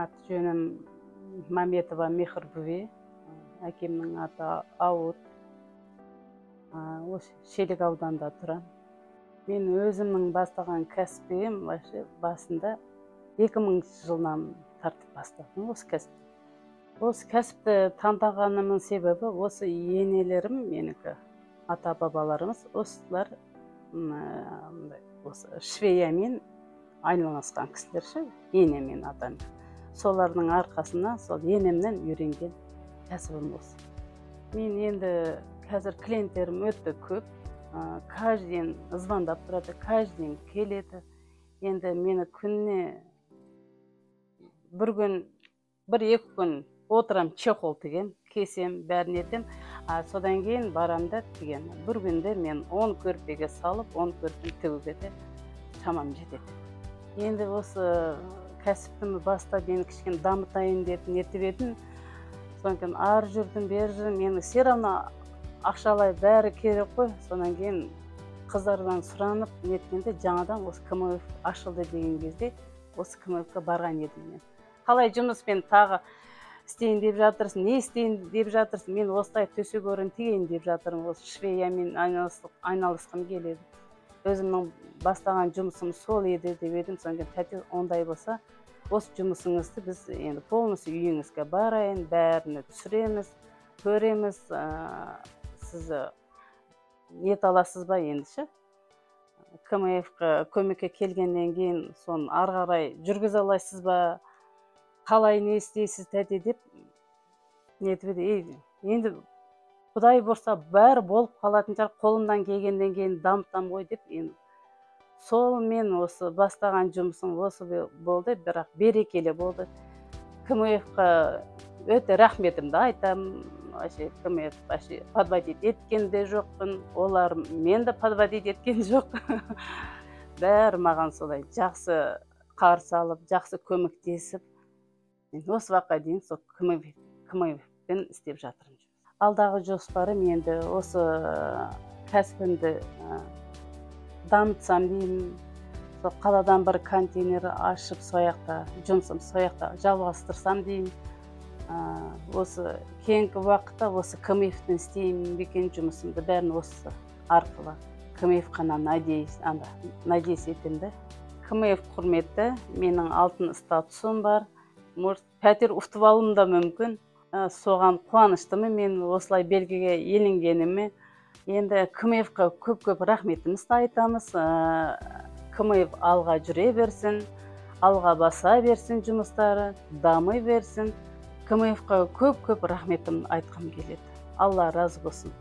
аты жөнім Маметова Мехрбуви, әкемнің аты Ауыт, осы Шелек ауданында тұрам. Мен өзімнің бастаған кәсіпім басында 2000 жылынан тартып бастадым осы кәсіпті. Осы кәсіпті таңдағанымның себебі осы енелерім, менікі ата-бабаларымыз, осылар осы швеямен айналысқан кісілер ше, енемен атам. Солардың арқасына, сол енемнен үйренген кәсібім осы. Мен енді қазір клиенттерім өте көп, каждый день звондап тұрады, каждый день келеді. Енді мені күніне бір күн, бір-екі күн отырам, чехол тігем, кесем, бәрін етем. Содан кейін барамда тіген. Бір күнде мен 10 көрпеге салып, 10 көрпені тігуге де шамам жетеді. Енді осы кәсіптің бастап мені кішкене дамытайын деп нетіп едім. Содан кейін ар жүрдім, бер жүрдім. Мені все равно ақшалай бәрі керек қой. Содан кейін қыздардан сұранып неткенде жаңадан осы КМФ ашылды деген кезде осы КМФ-қа барған едім мен. Қалай жұмыспен тағы істейін деп жатырсың, не істейін деп жатырсың? Мен осылай төсек орын тігейін деп жатырмын. Осы швеямен айналысқым келеді. Өзімнің бастаған жұмысым сол еді деп едім. Содан кейін тәте ондай болса, осы жұмысыңызды біз енді полностью үйіңізге барайын, бәріне түсіреміз, көреміз. Сіз нет аласыз ба енді ше? КМФ-қа көмекке келгеннен кейін соны ары қарай жүргізе аласыз ба? Қалай не істейсіз тәте деп нетіп еді. Енді Құдай болса бәрі болып қалатын шығар, қолымнан келгеннен кейін дамытам ғой деп, енді сол мен осы бастаған жұмысым осы болды, бірақ берекелі болды. КМФ-қа өте рахметімді айтам. КМФ подводить еткен де жоқпын, олар мен де подводить еткен жоқ. Бәрі маған солай жақсы қарсы алып, жақсы көмектесіп, осы уақытқа дейін сол КМФ-пен істеп жатырмын. Алдағы жоспарым енді осы кәсібімді дамытсам деймін. Сол қаладан бір контейнер ашып, сояқта жұмысым сояқта жалғастырсам деймін. Осы кейінгі уақытта осы КМФ-тен істеймін бекен жұмысымды бәрін осы арқылы КМФ қана надеюсь етемді. КМФ құрметті, менің алтын статусым бар. Может, пәтер ұтып алуым да мүмкін. Соған қуаныштымын мен осылай белгіге еленгеніме. Енді КМФ-қа көп рахметімізді айтамыз. КМФ алға жүре берсін, алға баса берсін жұмыстары, дамы берсін. КМФ-қа көп рахметімді айтқым келеді. Алла разы болсын.